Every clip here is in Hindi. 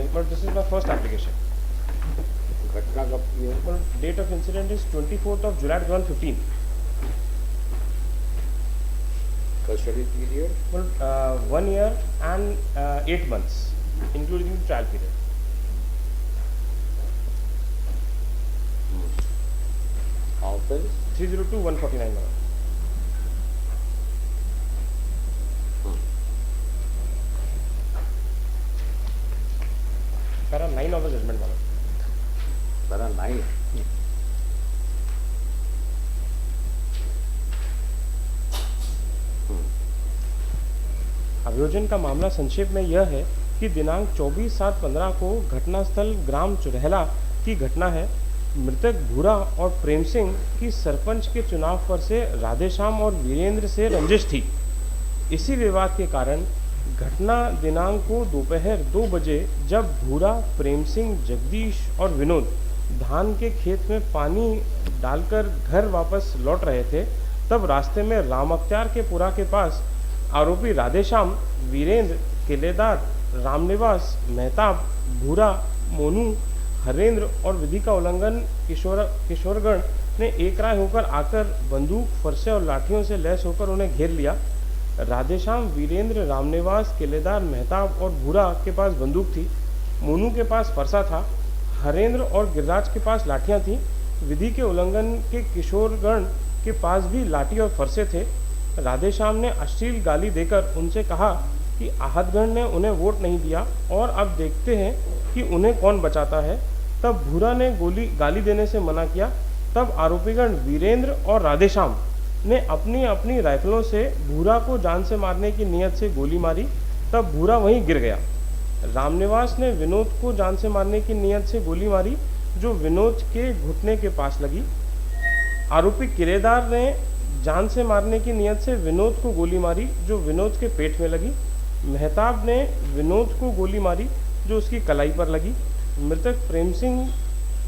fine, but this is my first application. घटना कब की है? Well, date of incident is 24th of July 2015. Custody period? Well, 1 year and 8 months, including the trial period. Offence? 302-149. Para 9 of the judgment, madam. Para 9। अभियोजन का मामला संक्षेप में यह है कि दिनांक 24/7/15 को घटनास्थल ग्राम चुरहला की घटना है। मृतक भूरा और प्रेम सिंह की सरपंच के चुनाव पर से राधेश्याम और वीरेंद्र से रंजिश थी। इसी विवाद के कारण घटना दिनांक को दोपहर 2 बजे जब भूरा, प्रेम सिंह, जगदीश और विनोद धान के खेत में पानी डालकर घर वापस लौट रहे थे, तब रास्ते में रामअख्तियार के पुरा के पास आरोपी राधेश्याम, वीरेंद्र, किलेदार, रामनिवास, मेहताब, भूरा, मोनू, हरेंद्र और विधि का उल्लंघन किशोरगण ने एक राय होकर आकर बंदूक, फरसे और लाठियों से लैस होकर उन्हें घेर लिया। राधेश्याम, वीरेंद्र, रामनिवास, किलेदार, मेहताब और भूरा के पास बंदूक थी। मोनू के पास फरसा था। हरेंद्र और गिरिराज के पास लाठियां थीं। विधि के उल्लंघन के किशोरगण के पास भी लाठी और फरसे थे। राधेश्याम ने अश्लील गाली देकर उनसे कहा कि आहतगण ने उन्हें वोट नहीं दिया और अब देखते हैं कि उन्हें कौन बचाता है। तब भूरा ने गाली देने से मना किया। तब आरोपीगण वीरेंद्र और राधेश्याम ने अपनी अपनी राइफलों से भूरा को जान से मारने की नीयत से गोली मारी। तब भूरा वहीं गिर गया। रामनिवास ने विनोद को जान से मारने की नीयत से गोली मारी, जो विनोद के घुटने के पास लगी। आरोपी किलेदार ने जान से मारने की नीयत से विनोद को गोली मारी, जो विनोद के पेट में लगी। मेहताब ने विनोद को गोली मारी, जो उसकी कलाई पर लगी। मृतक प्रेम सिंह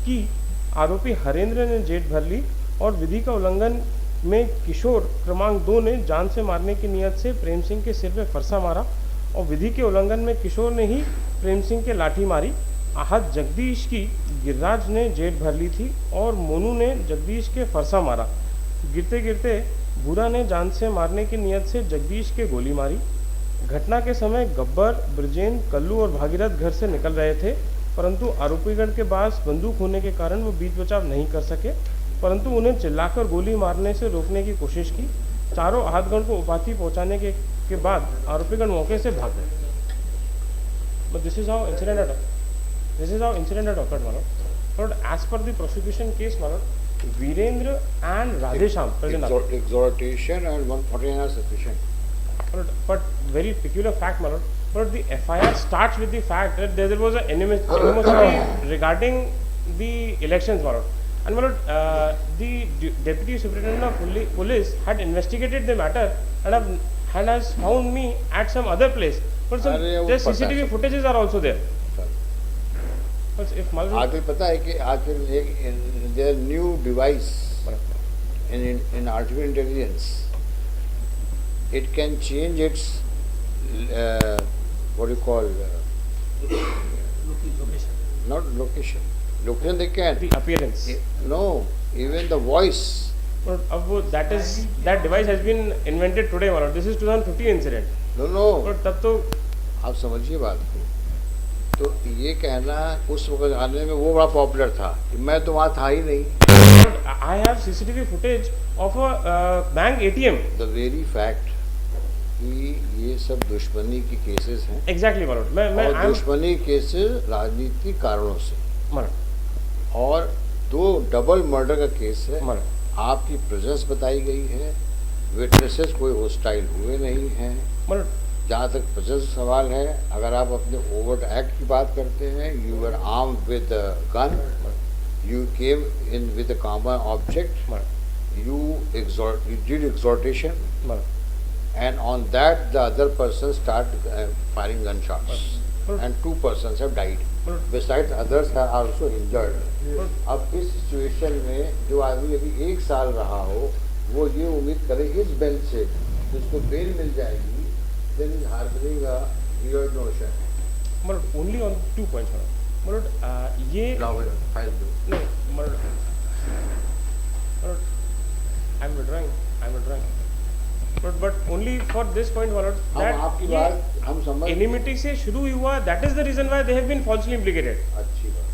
की आरोपी हरेंद्र ने जेट भर ली और विधि का उल्लंघन में किशोर क्रमांक 2 ने जान से मारने की नीयत से प्रेम सिंह के सिर में फरसा मारा और विधि के उल्लंघन में किशोर ने ही प्रेम सिंह के लाठी मारी। आहत जगदीश की गिरिराज ने जेट भर ली थी और मोनू ने जगदीश के फरसा मारा। गिरते गिरते भूरा ने जान से मारने की नीयत से जगदीश के गोली मारी। घटना के समय गब्बर, ब्रजेंद्र, कल्लू और भागीरथ घर से निकल रहे थे, परंतु आरोपीगण के पास बंदूक होने के कारण वो बीच बचाव नहीं कर सके, परंतु उन्हें चिल्लाकर गोली मारने से रोकने की कोशिश की। चारों आहतगण को उपाधि पहुंचाने के बाद आरोपीगण मौके से भाग गए। But this is how incident had occurred, my lord. But as per the prosecution case, my lord, Virendra and Radhesham present. Exhortation and 149 are sufficient. But very peculiar fact, my lord. But the FIR starts with the fact that there was an animosity regarding the elections, my lord. And my lord, the Deputy Superintendent of Police had investigated the matter and has found me at some other place. But some their CCTV footages are also there. But if आजकल पता है कि आजकल एक their new device in artificial intelligence, it can change its what do you call not location. Location they can. The appearance. No, even the voice. अब that device has been invented today, my lord. This is 2015 incident. No. But तब तो आप समझिए बात को। तो ये कहना उस वक्त आने में वो बड़ा पॉपुलर था, मैं तो वहाँ था ही नहीं। I have CCTV footage of a bank ATM. The very fact कि ये सब दुश्मनी की केसेस हैं। Exactly, my lord. और दुश्मनी केसेस राजनीतिक कारणों से। और 2 डबल मर्डर का केस है। आपकी प्रेजेंस बताई गई है, विटनेसेस कोई हॉस्टाइल हुए नहीं हैं। जहाँ तक प्रेजेंस सवाल है, अगर आप अपने ओवर्ट एक्ट की बात करते हैं, you were arm with gun, you came in with a common object, you did exhortation, and on that the other person started firing gunshots, and 2 persons have died. Besides, others are also injured. अब इस सिचुएशन में जो आदमी अभी 1 साल रहा हो, वो ये उम्मीद करे इस बेंच से जिसको बेल मिल जाएगी, then is harboring a weird notion. मतलब ओनली ऑन 2 पॉइंट्स मतलब ये फाइल दो नहीं मतलब I am withdrawing but only for this point हम आपकी बात हम समझ एनिमिटी से शुरू ही हुआ, that is the reason why they have been falsely implicated. अच्छी बात।